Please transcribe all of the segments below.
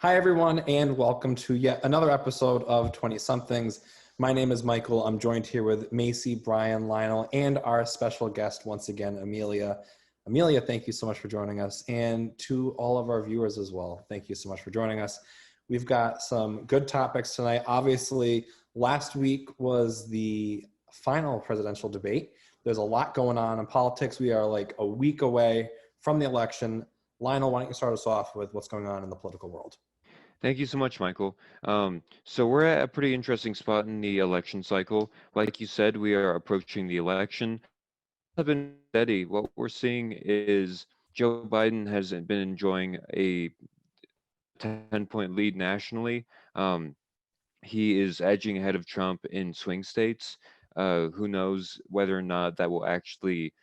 Hi, everyone, and welcome to yet another episode of 20 Somethings. My name is Michael. I'm joined here with Macy, Brian, Lionel, and our special guest once again, Amelia. Amelia, thank you so much for joining us, and to all of our viewers as well, thank you so much for joining us. We've got some good topics tonight. Obviously, last week was the final presidential debate. There's a lot going on in politics. We are like a week away from the election. Lionel, why don't you start us off with what's going on in the political world? Thank you so much, Michael. So we're at a pretty interesting spot in the election cycle. Like you said, we are approaching the election. Have been steady. What we're seeing is Joe Biden has been enjoying a 10-point lead nationally. He is edging ahead of Trump in swing states. Who knows whether or not that will actually,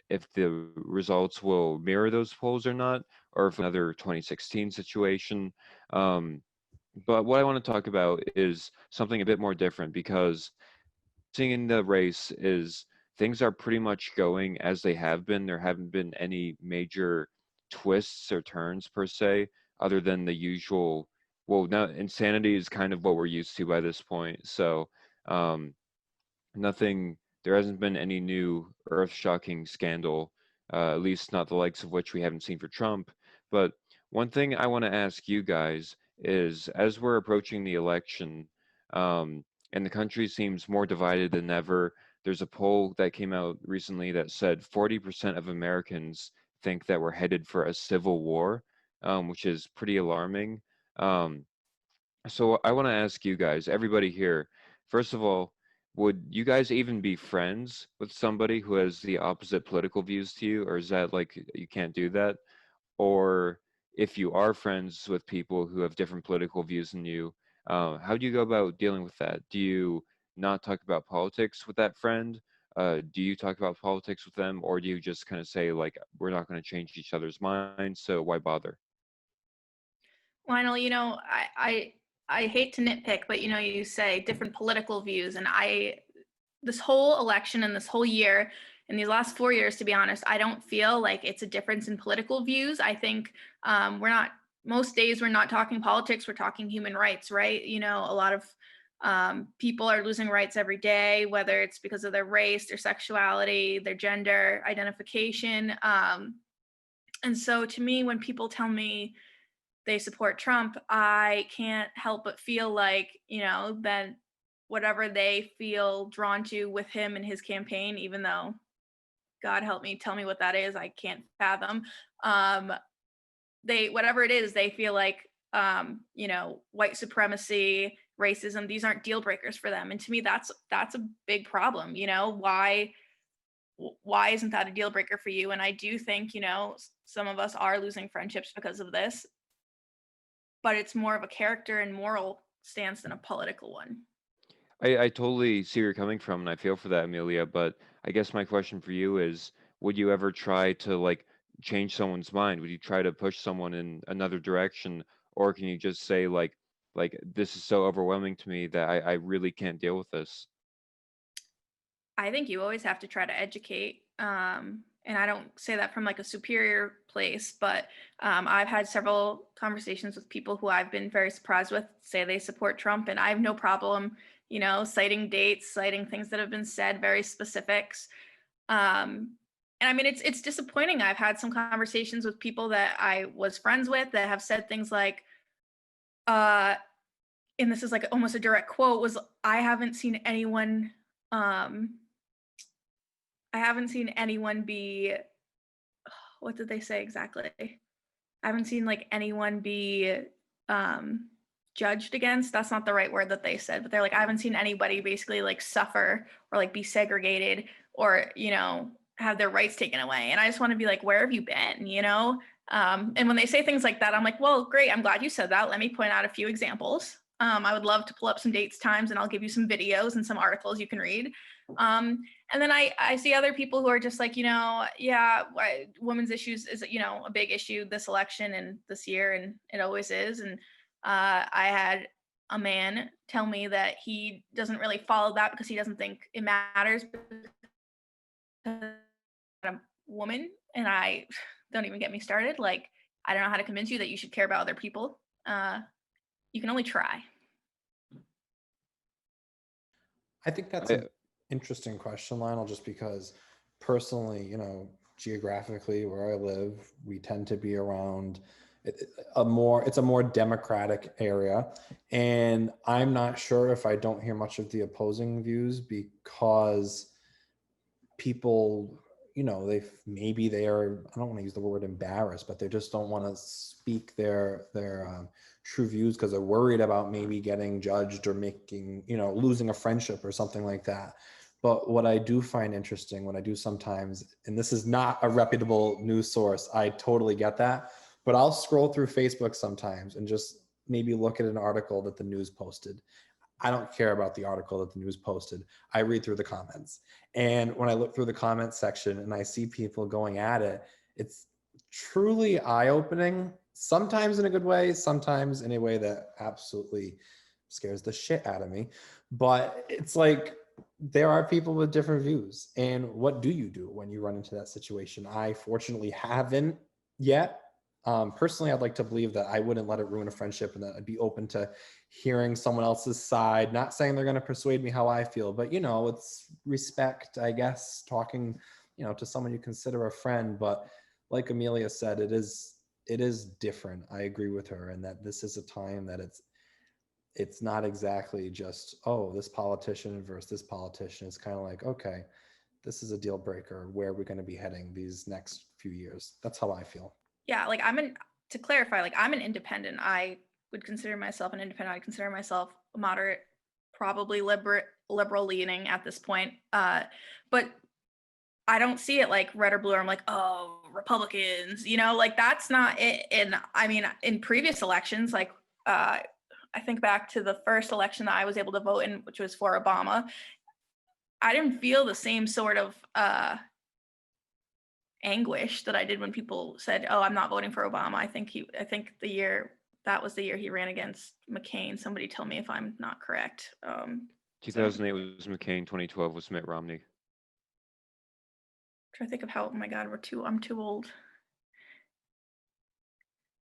if the results will mirror those polls or not, or if another 2016 situation. Um, but what I want to talk about is something a bit more different because seeing in the race is things are pretty much going as they have been. There haven't been any major twists or turns per se, other than the usual. Well, now insanity is kind of what we're used to by this point. So, um, nothing. There hasn't been any new earth-shocking scandal, at least not the likes of which we haven't seen for Trump. But one thing I want to ask you guys is, as we're approaching the election, and the country seems more divided than ever. There's a poll that came out recently that said 40% of Americans think that we're headed for a civil war, which is pretty alarming. Um, so I want to ask you guys, everybody here, first of all, would you guys even be friends with somebody who has the opposite political views to you, or is that like you can't do that? Or if you are friends with people who have different political views than you, how do you go about dealing with that? Do you not talk about politics with that friend? Do you talk about politics with them, or do you just kind of say like, we're not going to change each other's minds, so why bother? Lionel, I hate to nitpick, but you say different political views, and this whole election and this whole year and these last 4 years, to be honest, I don't feel like it's a difference in political views. I think we're not most days we're not talking politics, we're talking human rights, right? A lot of people are losing rights every day, whether it's because of their race, their sexuality, their gender identification. And so to me, when people tell me they support Trump, I can't help but feel like, then whatever they feel drawn to with him and his campaign, even though God help me, tell me what that is, I can't fathom. Whatever it is, they feel like, white supremacy, racism, these aren't deal breakers for them. And to me, that's a big problem. Why isn't that a deal breaker for you? And I do think, some of us are losing friendships because of this, but it's more of a character and moral stance than a political one. I totally see where you're coming from, and I feel for that, Amelia. But I guess my question for you is, would you ever try to like change someone's mind? Would you try to push someone in another direction, or can you just say like this is so overwhelming to me that I really can't deal with this? I think you always have to try to educate. And I don't say that from like a superior place, but I've had several conversations with people who I've been very surprised with say they support Trump, and I have no problem, citing dates, citing things that have been said, very specifics. And I mean, it's disappointing. I've had some conversations with people that I was friends with that have said things like, uh, and this is like almost a direct quote, was I haven't seen anyone um I haven't seen anyone be, what did they say exactly? I haven't seen like anyone be um judged against. That's not the right word that they said, but they're like, I haven't seen anybody basically like suffer or like be segregated or, have their rights taken away. And I just want to be like, where have you been, And when they say things like that, I'm like, well, great. I'm glad you said that. Let me point out a few examples. I would love to pull up some dates, times, and I'll give you some videos and some articles you can read. And then I see other people who are just like, yeah, women's issues is, a big issue this election and this year, and it always is. And I had a man tell me that he doesn't really follow that because he doesn't think it matters because I'm a woman, and I don't even get me started. Like, I don't know how to convince you that you should care about other people. You can only try. I think that's I, an interesting question, Lionel, just because personally, geographically where I live, we tend to be around it's a more democratic area. And I'm not sure if I don't hear much of the opposing views because people, maybe they are, I don't want to use the word embarrassed, but they just don't want to speak their true views because they're worried about maybe getting judged or making, losing a friendship or something like that. But what I do find interesting, what I do sometimes, and this is not a reputable news source, I totally get that, but I'll scroll through Facebook sometimes and just maybe look at an article that the news posted. I don't care about the article that the news posted. I read through the comments. And when I look through the comments section and I see people going at it, it's truly eye-opening, sometimes in a good way, sometimes in a way that absolutely scares the shit out of me. But it's like, there are people with different views. And what do you do when you run into that situation? I fortunately haven't yet. Personally, I'd like to believe that I wouldn't let it ruin a friendship and that I'd be open to hearing someone else's side, not saying they're going to persuade me how I feel, but it's respect, I guess, talking, to someone you consider a friend. But like Amelia said, it is different. I agree with her, and that this is a time that it's not exactly just, oh, this politician versus this politician. It's kind of like, okay, this is a deal breaker. Where are we going to be heading these next few years? That's how I feel. Yeah, like to clarify, like I'm an independent. I would consider myself an independent. I consider myself a moderate, probably liberal leaning at this point. But I don't see it like red or blue. Or I'm like, oh, Republicans, like that's not it. And I mean, in previous elections, like I think back to the first election that I was able to vote in, which was for Obama. I didn't feel the same sort of anguish that I did when people said, "Oh, I'm not voting for Obama." I think that was the year he ran against McCain. Somebody tell me if I'm not correct. 2008 was McCain, 2012 was Mitt Romney. Try to think of how. Oh my God, I'm too old.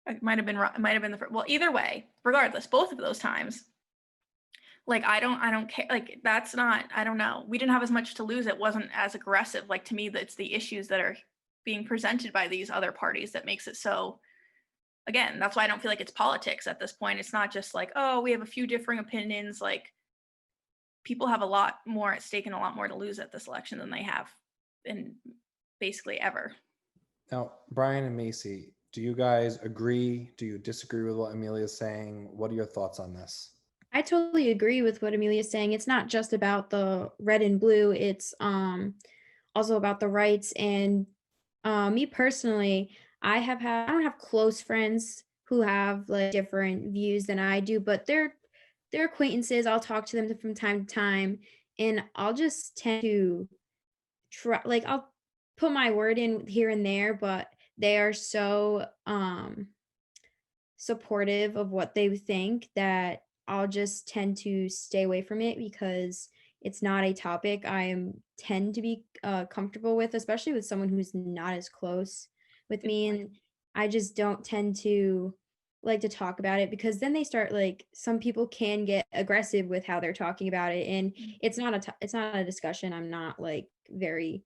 It might have been the first. Well, either way, regardless, both of those times, like I don't care. Like that's not. I don't know. We didn't have as much to lose. It wasn't as aggressive. Like to me, that's the issues that are being presented by these other parties that makes it so. Again, that's why I don't feel like it's politics at this point. It's not just like, oh, we have a few differing opinions. Like people have a lot more at stake and a lot more to lose at this election than they have in basically ever. Now, Brian and Macy, do you guys agree? Do you disagree with what Amelia's saying? What are your thoughts on this? I totally agree with what Amelia's saying. It's not just about the red and blue. It's also about the rights. And me personally, I don't have close friends who have like different views than I do, but they're acquaintances. I'll talk to them from time to time, and I'll just tend to try, like I'll put my word in here and there, but they are so supportive of what they think that I'll just tend to stay away from it because it's not a topic tend to be comfortable with, especially with someone who's not as close with me. And I just don't tend to like to talk about it because then they start like some people can get aggressive with how they're talking about it, and it's not a discussion I'm not like very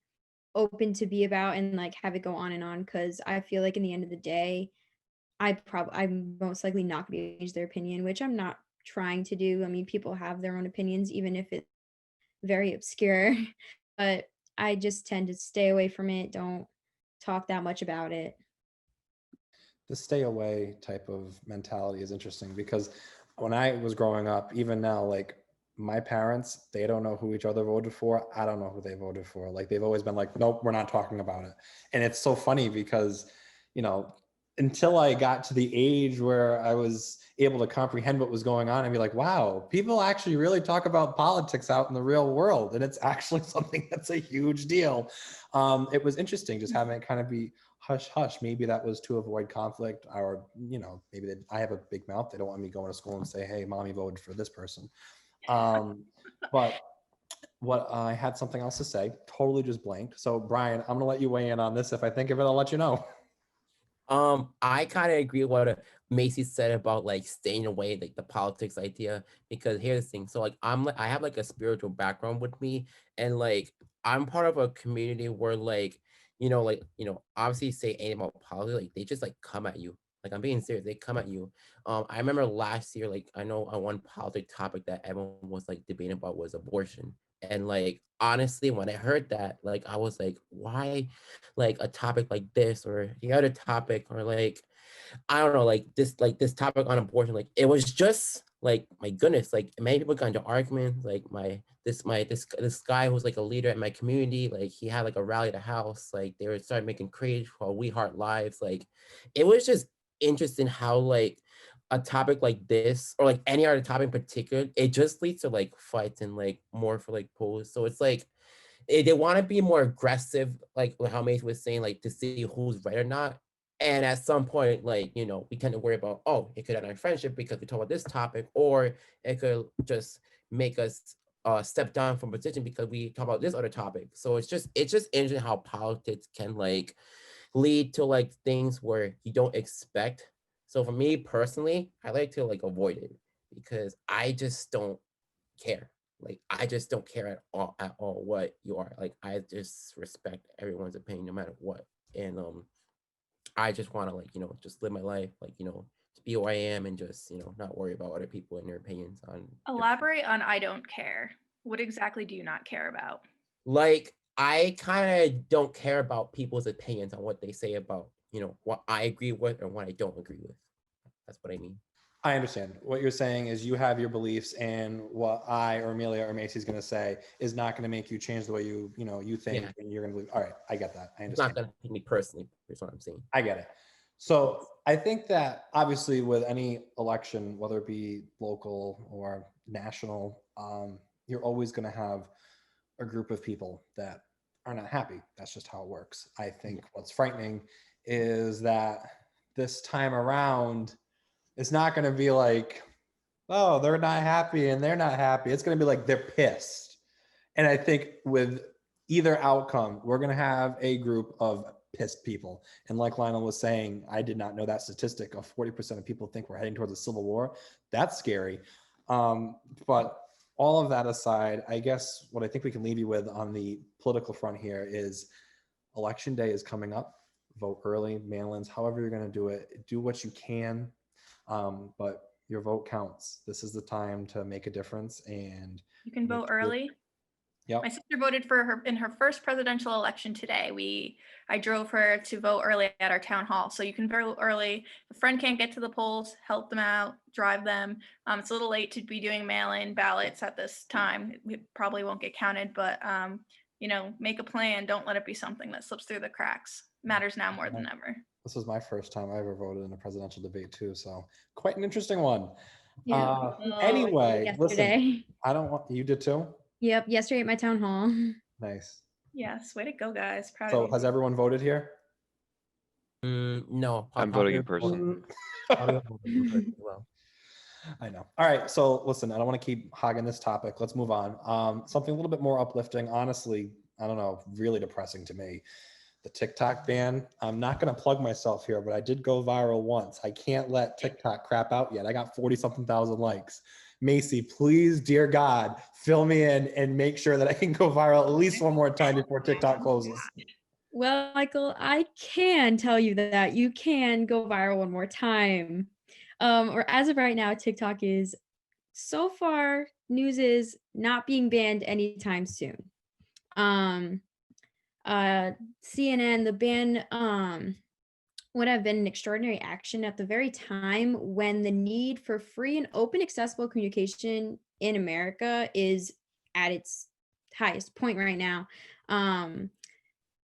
open to be about and like have it go on and on, because I feel like in the end of the day I'm most likely not going to change their opinion, which I'm not trying to do. I mean, people have their own opinions, even if it's very obscure, but I just tend to stay away from it. Don't talk that much about it. The stay away type of mentality is interesting because when I was growing up, even now, like my parents, they don't know who each other voted for. I don't know who they voted for. Like they've always been like, nope, we're not talking about it. And it's so funny because, until I got to the age where I was able to comprehend what was going on and be like, wow, people actually really talk about politics out in the real world. And it's actually something that's a huge deal. It was interesting just having it kind of be hush hush. Maybe that was to avoid conflict, or, maybe I have a big mouth. They don't want me going to school and say, hey, mommy voted for this person. But what I had something else to say, totally just blanked. So Brian, I'm going to let you weigh in on this. If I think of it, I'll let you know. I kind of agree with what Macy said about like staying away, like the politics idea. Because here's the thing, so like I have like a spiritual background with me, and like I'm part of a community where like obviously say anything about politics, like they just like come at you. Like I'm being serious, they come at you. I remember last year, like I know on one politic topic that everyone was like debating about was abortion. And like honestly, when I heard that, like I was like, why like a topic like this or the other topic or like I don't know, like this topic on abortion, like it was just like my goodness, like many people got into arguments, like this guy who's like a leader in my community, like he had like a rally at the house, like they were started making crazy for We Heart Lives, like it was just interesting how like a topic like this or like any other topic in particular, it just leads to like fights and like more for like polls. So it's like they want to be more aggressive, like how Mace was saying, like to see who's right or not. And at some point, like, we tend to worry about, oh, it could end our friendship because we talk about this topic, or it could just make us step down from position because we talk about this other topic. So it's just interesting how politics can like lead to like things where you don't expect. So for me personally, I like to like avoid it because I just don't care. Like I just don't care at all what you are. Like I just respect everyone's opinion no matter what. And I just want to like, just live my life, like, to be who I am and just, not worry about other people and their opinions on Elaborate on I don't care. What exactly do you not care about? like I kind of don't care about people's opinions on what they say about, what I agree with or what I don't agree with. That's what I mean. I understand. What you're saying is you have your beliefs, and what I or Amelia or Macy's going to say is not going to make you change the way you think, Yeah. and you're going to believe. All right, I get that. I It's not understand. going to hit me personally, is what I'm saying. I get it. So I think that obviously with any election, whether it be local or national, you're always going to have a group of people that are not happy. That's just how it works. I think what's frightening is that this time around, it's not going to be like, oh, they're not happy and they're not happy. It's going to be like they're pissed. And I think with either outcome, we're going to have a group of pissed people. And like Lionel was saying, I did not know that statistic of 40% of people think we're heading towards a civil war. That's scary. But all of that aside, I guess what I think we can leave you with on the political front here is election day is coming up. Vote early, mail-ins, however you're going to do it. Do what you can, but your vote counts. This is the time to make a difference, and You can vote early. Yep. My sister voted for her in her first presidential election today. I drove her to vote early at our town hall. So you can vote early. If a friend can't get to the polls, help them out, drive them. It's a little late to be doing mail-in ballots at this time. It probably won't get counted, but make a plan. Don't let it be something that slips through the cracks. Matters now more than ever. This was my first time I ever voted in a presidential debate too, so quite an interesting one. Yeah. Anyway, listen, Yesterday. I don't want you did too. Yep, yesterday at my town hall. Nice. Yes, way to go, guys. Proud So of you. has everyone voted here? No, I'm voting in person. Well, I know. All right. So listen, I don't want to keep hogging this topic. Let's move on. Something a little bit more uplifting. Honestly, I don't know, really depressing to me. The TikTok ban. I'm not going to plug myself here, but I did go viral once. I can't let TikTok crap out yet. I got 40-something thousand likes. Macy, please, dear God, fill me in and make sure that I can go viral at least one more time before TikTok closes. Well, Michael, I can tell you that you can go viral one more time. Or as of right now, TikTok is so far news is not being banned anytime soon. CNN, the ban would have been an extraordinary action at the very time when the need for free and open accessible communication in America is at its highest point right now.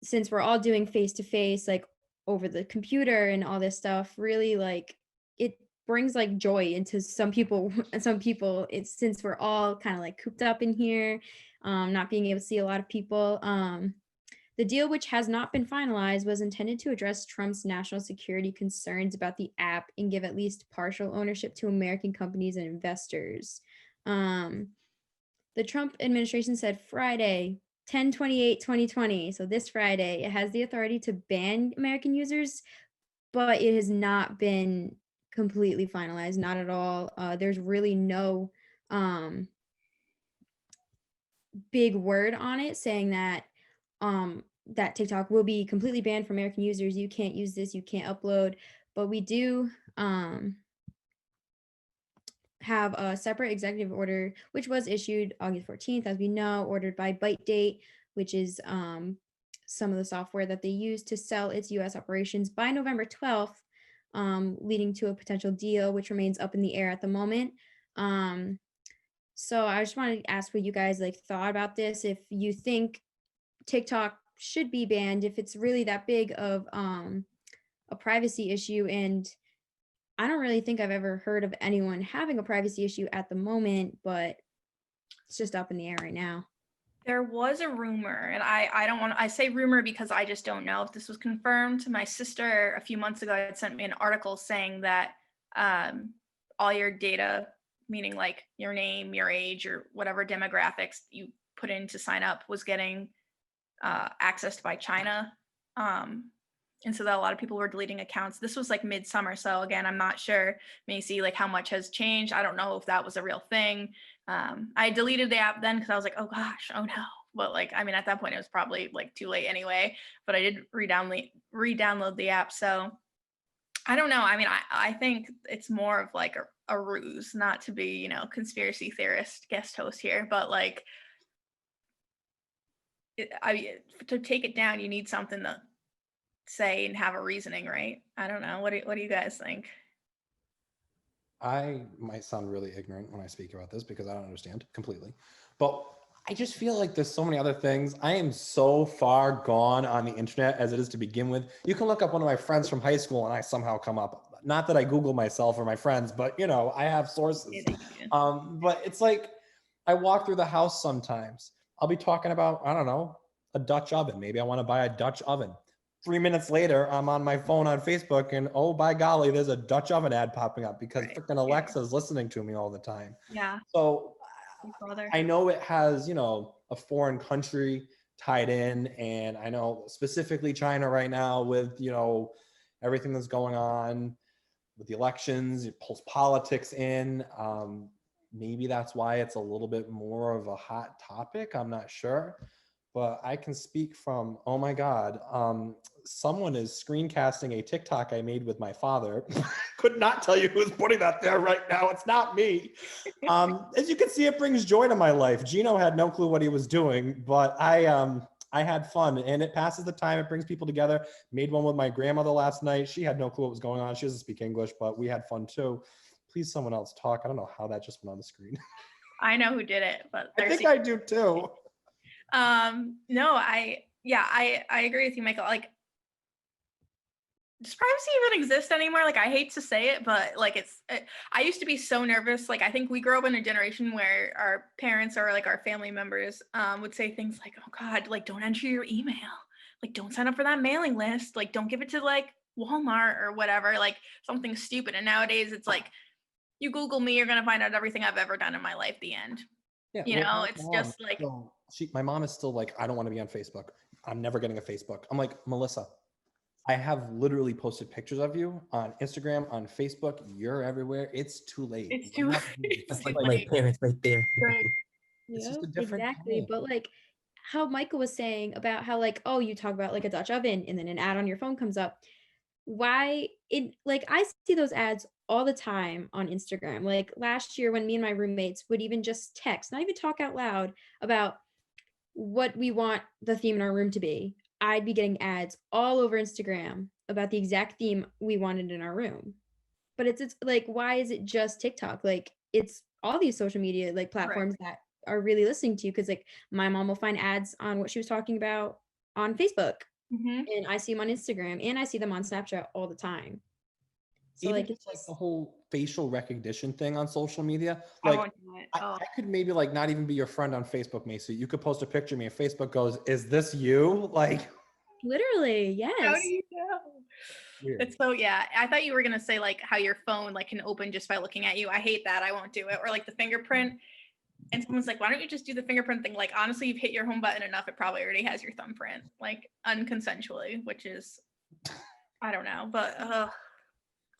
Since we're all doing face to face, like over the computer and all this stuff, really like it brings like joy into some people. It's since we're all kind of like cooped up in here, not being able to see a lot of people. The deal, which has not been finalized, was intended to address Trump's national security concerns about the app and give at least partial ownership to American companies and investors. The Trump administration said Friday, 10/28/2020, so this Friday, it has the authority to ban American users, but it has not been completely finalized, not at all. There's really no big word on it saying that TikTok will be completely banned for American users. You can't use this, you can't upload. But we do have a separate executive order, which was issued August 14th, as we know, ordered by ByteDate, which is some of the software that they use to sell its US operations by November 12th, leading to a potential deal, which remains up in the air at the moment. So I just wanted to ask what you guys like thought about this. If you think TikTok should be banned, if it's really that big of a privacy issue. And I don't really think I've ever heard of anyone having a privacy issue at the moment, but it's just up in the air right now. There was a rumor, and I say rumor because I just don't know if this was confirmed. My sister a few months ago had sent me an article saying that all your data, meaning like your name, your age, or whatever demographics you put in to sign up, was getting accessed by China. And so that a lot of people were deleting accounts. This was like midsummer. So again, I'm not sure, Macy, like how much has changed. I don't know if that was a real thing. I deleted the app then because I was like, oh gosh, oh no. But like, I mean, at that point it was probably like too late anyway, but I did re-download the app. So I don't know. I mean, I think it's more of like a ruse, not to be, you know, conspiracy theorist guest host here, but like, to take it down, you need something to say and have a reasoning, right? I don't know. What do you guys think? I might sound really ignorant when I speak about this because I don't understand completely, but I just feel like there's so many other things. I am so far gone on the internet as it is to begin with. You can look up one of my friends from high school and I somehow come up. Not that I Google myself or my friends, but you know, I have sources. But it's like I walk through the house sometimes. I'll be talking about, I don't know, a Dutch oven. Maybe I want to buy a Dutch oven. 3 minutes later, I'm on my phone on Facebook and oh, by golly, there's a Dutch oven ad popping up because freaking Alexa's listening to me all the time. Yeah. So I know it has, you know, a foreign country tied in, and I know specifically China right now with, you know, everything that's going on with the elections, it pulls politics in. Maybe that's why it's a little bit more of a hot topic. I'm not sure. But I can speak from, oh my God, someone is screencasting a TikTok I made with my father. Could not tell you who's putting that there right now. It's not me. As you can see, it brings joy to my life. Gino had no clue what he was doing, but I had fun and it passes the time. It brings people together. Made one with my grandmother last night. She had no clue what was going on. She doesn't speak English, but we had fun too. Please, someone else talk. I don't know how that just went on the screen. I know who did it, but I think I do too. No, I agree with you, Michael. Like, does privacy even exist anymore? Like, I hate to say it, but like I used to be so nervous. Like, I think we grew up in a generation where our parents or like our family members would say things like, oh God, like don't enter your email. Like, don't sign up for that mailing list. Like, don't give it to like Walmart or whatever, like something stupid. And nowadays it's like, you Google me, you're going to find out everything I've ever done in my life, the end. Yeah, you know, it's just like, my mom is still like, I don't want to be on Facebook. I'm never getting a Facebook. I'm like, Melissa, I have literally posted pictures of you on Instagram, on Facebook. You're everywhere. It's too late. It's too late. It's like my parents right there. Right. It's just a different exactly. time. But like how Michael was saying about how like, oh, you talk about like a Dutch oven and then an ad on your phone comes up. Why it like I see those ads all the time on Instagram. Like last year when me and my roommates would even just text, not even talk out loud about what we want the theme in our room to be, I'd be getting ads all over Instagram about the exact theme we wanted in our room. But it's like, why is it just TikTok? Like it's all these social media like platforms that are really listening to you. Cause like my mom will find ads on what she was talking about on Facebook. And I see them on Instagram and I see them on Snapchat all the time. So even like just like the whole facial recognition thing on social media, like I could maybe like not even be your friend on Facebook, Macy. You could post a picture of me and Facebook goes, is this you? Like literally, yes. How do you know? Weird. It's so, yeah, I thought you were gonna say like how your phone like can open just by looking at you. I hate that. I won't do it. Or like the fingerprint. And someone's like, why don't you just do the fingerprint thing? Like, honestly, you've hit your home button enough. It probably already has your thumbprint, like unconsensually, which is I don't know, but it's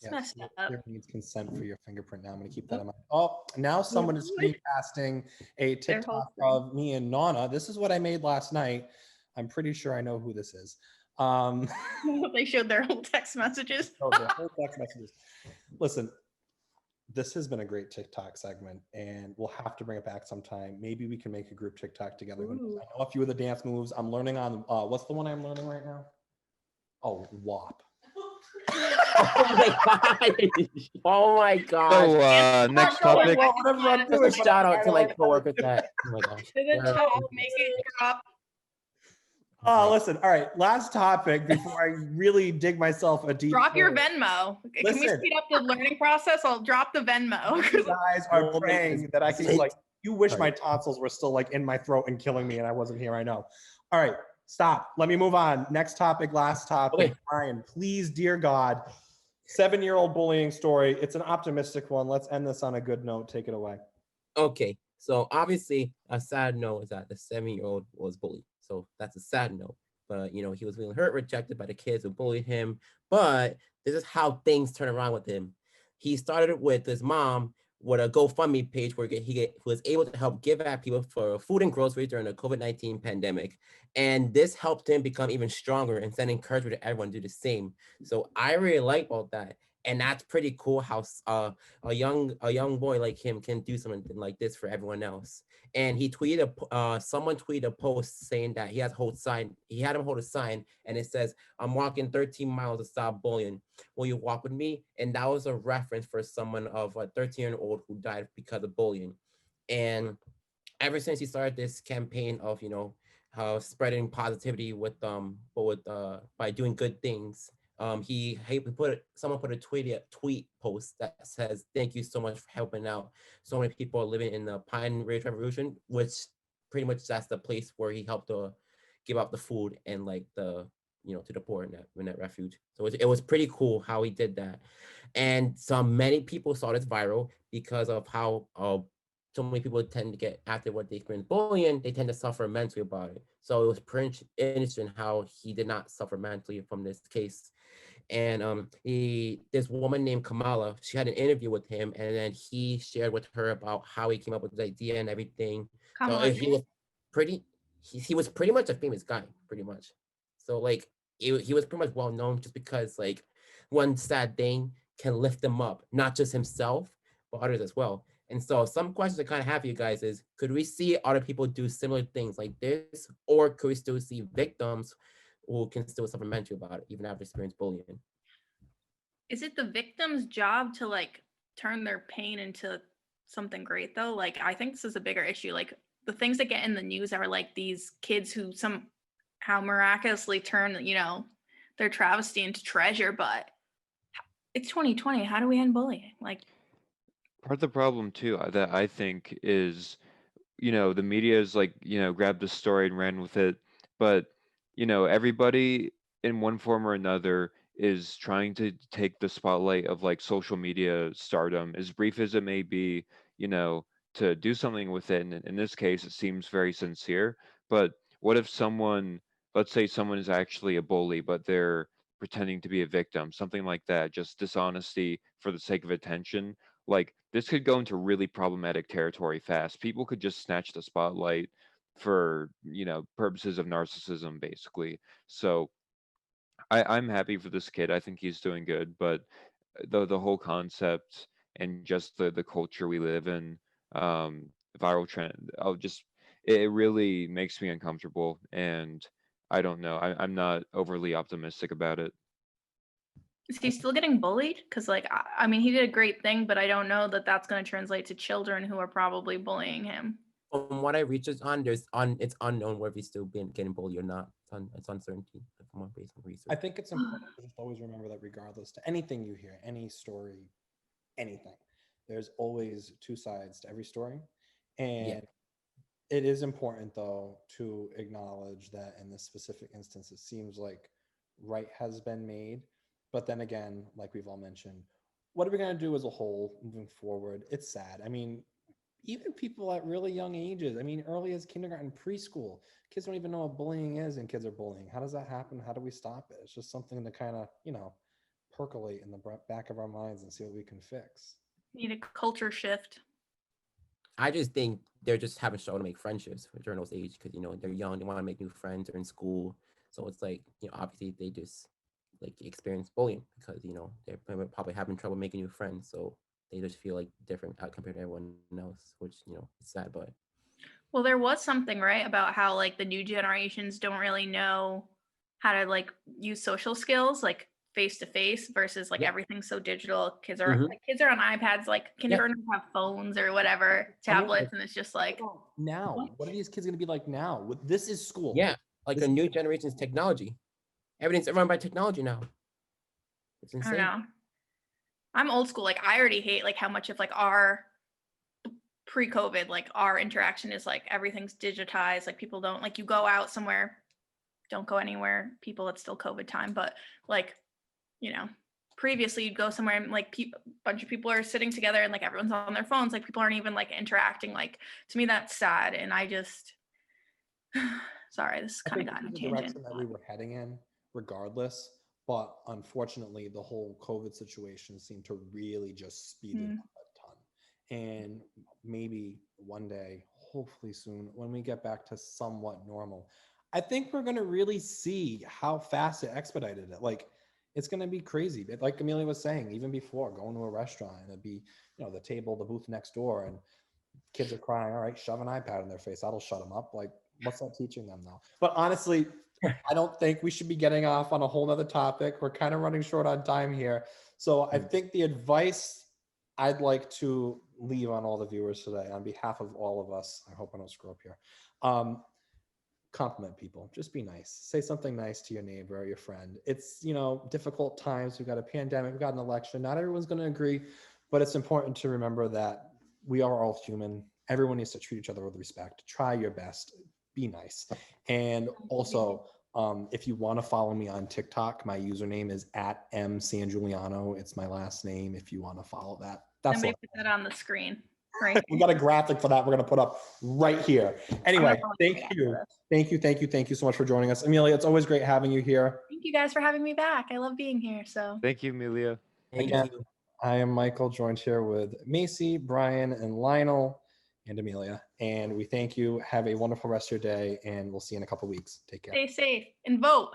Yes, messed your up. there needs consent for your fingerprint now. I'm going to keep that in mind. Oh, now someone is screencasting a Their whole TikTok screen. of me and Nana. This is what I made last night. I'm pretty sure I know who this is. Um, They showed their whole text messages. oh, the whole text messages. Listen, this has been a great TikTok segment, and we'll have to bring it back sometime. Maybe we can make a group TikTok together. Who knows? Ooh. I know a few of the dance moves. I'm learning on what's the one I'm learning right now? Oh, WAP. Oh my god! Oh my gosh! So next topic. Well, whatever I'm Just doing, a but shout I'm out to trying like learn how to coworkers do it. that. Oh my gosh! To the they're top, amazing. make it drop. Oh, listen. All right. Last topic before I really dig myself a deep Drop your hole. Venmo. Can we Listen. speed up the learning process? I'll drop the Venmo. You guys are Woman praying is that I can lit. like. You wish Sorry. my tonsils were still like in my throat and killing me, and I wasn't here. I know. All right. Stop. Let me move on. Next topic. Last topic. Okay. Brian, please, dear God. 7-year-old bullying story. It's an optimistic one. Let's end this on a good note. Take it away. Okay, so obviously a sad note is that the 7-year-old was bullied. So that's a sad note. But he was feeling hurt, rejected by the kids who bullied him. But this is how things turn around with him. He started with his mom with a GoFundMe page where he was able to help give out people for food and groceries during the COVID-19 pandemic. And this helped him become even stronger and send encouragement to everyone to do the same. So I really like all that. And that's pretty cool how a young boy like him can do something like this for everyone else. And he tweeted someone tweeted a post saying that he had him hold a sign, and it says, "I'm walking 13 miles to stop bullying. Will you walk with me?" And that was a reference for someone of a 13-year-old who died because of bullying. And ever since he started this campaign of spreading positivity with but with by doing good things, he someone put a tweet post that says, "Thank you so much for helping out so many people are living in the Pine Ridge Revolution," which pretty much that's the place where he helped to give out the food and like the to the poor in that refuge. So it was pretty cool how he did that. And many people saw this viral because of how so many people tend to get, after what they experience bullying, they tend to suffer mentally about it. So it was pretty interesting how he did not suffer mentally from this case. And this woman named Kamala, she had an interview with him, and then he shared with her about how he came up with the idea and everything. So Kamala he was pretty, he was pretty much a famous guy, pretty much. So like he was pretty much well known just because like one sad thing can lift him up, not just himself, but others as well. And so some questions I kind of have for you guys is, could we see other people do similar things like this, or could we still see victims who can still suffer mentally about it, even after experiencing bullying? Is it the victim's job to like turn their pain into something great though? Like I think this is a bigger issue. Like the things that get in the news are like these kids who somehow miraculously turn, their travesty into treasure, but it's 2020. How do we end bullying? Like Part of the problem too that I think is, the media is like, grabbed the story and ran with it, but everybody in one form or another is trying to take the spotlight of like social media stardom, as brief as it may be, you know, to do something with it. And in this case, it seems very sincere. But what if someone, let's say someone is actually a bully, but they're pretending to be a victim, something like that, just dishonesty for the sake of attention? Like this could go into really problematic territory fast. People could just snatch the spotlight for, purposes of narcissism, basically. So I'm happy for this kid. I think he's doing good, but the whole concept and just the culture we live in, viral trend, it really makes me uncomfortable, and I don't know. I'm not overly optimistic about it. is he still getting bullied? Because like I mean, he did a great thing, but I don't know that that's going to translate to children who are probably bullying him. From what I researched on, it's unknown whether he's still been getting bullied or not. It's uncertainty from what based on research. I think it's important to just always remember that regardless to anything you hear, any story, anything, there's always two sides to every story. And Yeah. it is important though to acknowledge that in this specific instance, it seems like right has been made. But then again, like we've all mentioned, what are we going to do as a whole moving forward? It's sad. I mean, even people at really young ages. I mean, early as kindergarten, preschool, kids don't even know what bullying is, and kids are bullying. How does that happen? How do we stop it? It's just something to kind of, percolate in the back of our minds and see what we can fix. Need a culture shift. I just think they're just having struggle to make friendships during those age because they're young, they want to make new friends, they're in school, so it's like obviously they just like experience bullying because they're probably having trouble making new friends, so they just feel like different out compared to everyone else, which it's sad, but Well, there was something, right, about how like the new generations don't really know how to like use social skills like face to face versus like Yep. everything's so digital. Kids Mhm. are on iPads, like kindergartners have phones or whatever, tablets, and it's just like Now, what are these kids going to be like now? This is school. yeah, like This a is- new generation's technology. Everything's run by technology now. It's I insane. don't know. I'm old school. Like I already hate like how much of like our pre-COVID, like our interaction is like everything's digitized. Like people don't like you go out somewhere, don't go anywhere. People, it's still COVID time, but like, previously you'd go somewhere and like a bunch of people are sitting together and like everyone's on their phones. Like people aren't even like interacting. Like to me, that's sad. And I just, sorry, this I kind of think got this in a is the tangent. direction that we were heading in, regardless. But unfortunately, the whole COVID situation seemed to really just speed it up a ton. And maybe one day, hopefully soon, when we get back to somewhat normal, I think we're going to really see how fast it expedited it. Like, it's going to be crazy. Like Amelia was saying, even before going to a restaurant, and it'd be, the table, the booth next door, and kids are crying. All right, shove an iPad in their face. That'll shut them up. Like, what's that teaching them though? But honestly, I don't think we should be getting off on a whole nother topic. We're kind of running short on time here. So I think the advice I'd like to leave on all the viewers today, on behalf of all of us, I hope I don't screw up here. Compliment people. Just be nice. Say something nice to your neighbor or your friend. It's, difficult times. We've got a pandemic. We've got an election. Not everyone's going to agree, but it's important to remember that we are all human. Everyone needs to treat each other with respect. Try your best. Be nice. And also, if you want to follow me on TikTok, my username is @msangiuliano. It's my last name. If you want to follow that, that's Somebody all. put that on the screen. Right. We got a graphic for that. We're going to put up right here. Anyway, thank you. Thank you so much for joining us. Amelia, it's always great having you here. Thank you guys for having me back. I love being here. So Thank you, Amelia. Thank Again, you. I am Michael, joined here with Macy, Brian, and Lionel, and Amelia. And we thank you. Have a wonderful rest of your day, and we'll see you in a couple weeks. Take care. stay safe and vote.